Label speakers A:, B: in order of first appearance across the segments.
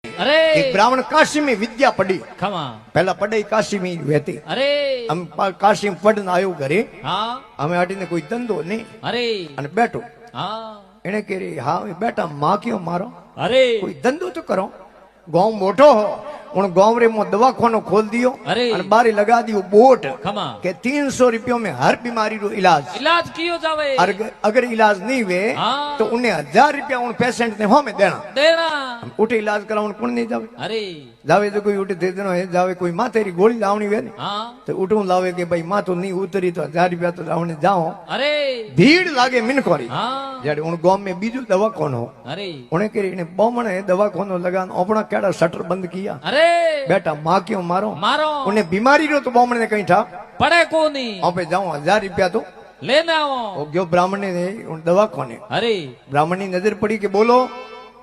A: अरे
B: एक ब्राह्मण काशी में विद्या पढ़ी
A: खमा
B: पहला पढ़ाई काशी में रहती
A: अरे
B: हम काशी में पढ़ने आयो घरे
A: हाँ
B: हमें अटीने कोई धंधो नहीं
A: अरे
B: અને બેઠો
A: हाँ
B: એને કે રે હા બેટા માં क्यों मारो
A: अरे
B: कोई धंधो तो करो गांव मोटो हो उन गांव रे मो दवाखानो खोल दियो
A: अरे
B: और बारी लगा दियो बोट
A: खमा
B: के 300 रुपयों में हर बीमारी रो इलाज
A: इलाज कियो जावे
B: अगर इलाज नहीं वे
A: हाँ।
B: तो उन्हें 1000 रुपया उन पेशेंट ने हमें देना
A: देना
B: उठे इलाज करावन कौन नहीं जावे
A: अरे
B: जावे तो कोई उठे दे देना है जावे कोई माँ तेरी गोली लावनी वे ने
A: हाँ
B: तो उठूं लावे के भाई माँ तो नहीं उतरी तो 1000 रुपया तो लावने जाओ
A: अरे
B: भीड़ लागे मिनकोरी
A: हाँ
B: जड़े उन गांव में बीजू दवाखानो
A: अरे
B: उन्हें करी बमणे दवाखानो लगान अपना केड़ा शटर बंद किया
A: अरे
B: बेटा माँ क्यों मारो
A: मारो
B: उन्हें बीमारी रो तो बमणे ने कहीं था
A: पड़े को नहीं
B: पे जाओ 1000 रुपया तो
A: लेने आओ
B: वो गयो ब्राह्मण ने उन दवाखाने
A: अरे
B: ब्राह्मण की नजर पड़ी के बोलो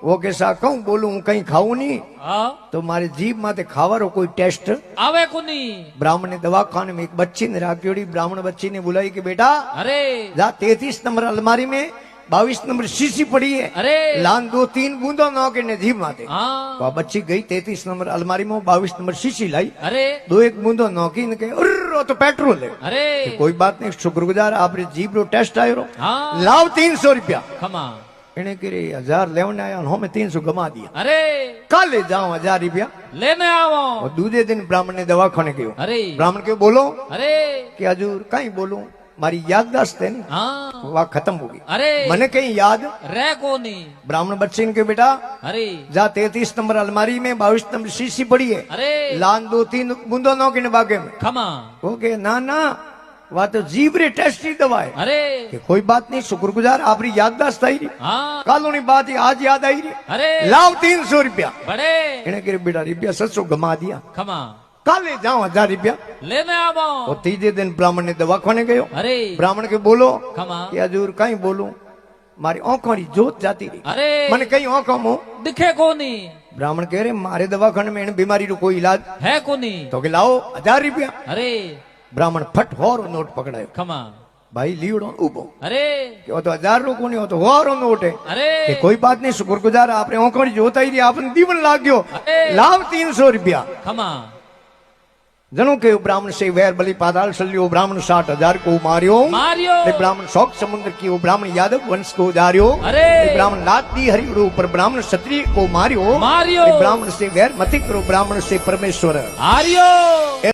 B: वो कैसा कहूं बोलूं हूं कहीं खाऊं नहीं
A: हाँ
B: तो मारे जीभ माथे खावारो कोई टेस्ट
A: आवे को नहीं
B: ब्राह्मण ने दवाखाने में एक बच्ची ने राखी ब्राह्मण बच्ची ने बुलाई कि बेटा
A: अरे
B: जा 33 नंबर अलमारी में 22 नंबर शीशी पड़ी है
A: अरे
B: लान 2-3 बूंदों नौ के ने जीभ माथे
A: हाँ
B: तो आ बच्ची गई 33 नंबर अलमारी में 22 नंबर शीशी लाई
A: अरे
B: 2-1 बूंदो नौकी ने कहे उर्र तो पेट्रोल है
A: अरे
B: कि कोई बात नहीं शुक्रगुजार आपरे जीभ रो टेस्ट आयो
A: हाँ
B: लाव 300 रुपया
A: खमा
B: इन्हें करे 1000 लेवने आया हमें 300 गमा दिया
A: अरे
B: कल ले जाओ 1000 रुपया
A: लेने आओ
B: और दूसरे दिन ब्राह्मण ने दवाखाने गयो
A: अरे
B: ब्राह्मण के बोलो
A: अरे
B: कि हजूर कहीं बोलूं मारी याददाश्त है नी
A: हाँ
B: वह खत्म होगी
A: अरे
B: मने कहीं याद
A: रह को नहीं
B: ब्राह्मण बच्चे ने के बेटा
A: अरे
B: जा 33 नंबर अलमारी में 22 नंबर शीशी पड़ी है
A: अरे
B: लान 2-3 बूंदो नौ के बागे में
A: खमा
B: ओके ना ना वह तो जीवरे टेस्ट की दवा है
A: अरे
B: कि कोई बात नहीं शुक्रगुजार आपरी याददाश्त आई रही
A: हाँ
B: कालोनी बात ही आज याद आई रही
A: अरे
B: लाव 300 रुपया
A: बड़े
B: इन्हें करे बेटा रुपया 700 गमा दिया
A: खमा
B: काले जाओ 1000 रुपया
A: लेने आओ
B: और तीसरे दिन ब्राह्मण ने दवाखाने गयो
A: अरे
B: ब्राह्मण के बोलो
A: खमा
B: कि हजूर कहीं बोलूं मारी आंखों की जोत जाती रही
A: अरे
B: मैंने कहीं आंखों में
A: दिखे को नहीं
B: ब्राह्मण कह रहे मारे दवाखाने में इन बीमारी रो कोई इलाज
A: है को नहीं
B: तो के लाओ 1000 रुपया
A: अरे
B: ब्राह्मण फट होरो नोट पकड़ायो
A: खमा
B: भाई लीवड़ो उबो
A: अरे
B: कि वो तो 1000 रो कोनी हो तो होरो नोट है
A: अरे
B: कि कोई बात नहीं शुक्रगुजार आपने आंखों की जोत आई रही आपने दीवन लाग गयो
A: अरे
B: लाव 300 रुपया
A: खमा
B: जनों के ब्राह्मण से वैर बलि पाताल सल्यो ब्राह्मण 60,000 को मारियो
A: मारियो
B: ते ब्राह्मण शौक समुद्र की वो ब्राह्मण यादव वंश को जारियो
A: अरे
B: ते ब्राह्मण लात दी हरि ऊपर ब्राह्मण क्षत्रिय को मारियो
A: मारियो
B: ते ब्राह्मण से वैर मति करो ब्राह्मण से परमेश्वर
A: आर्यो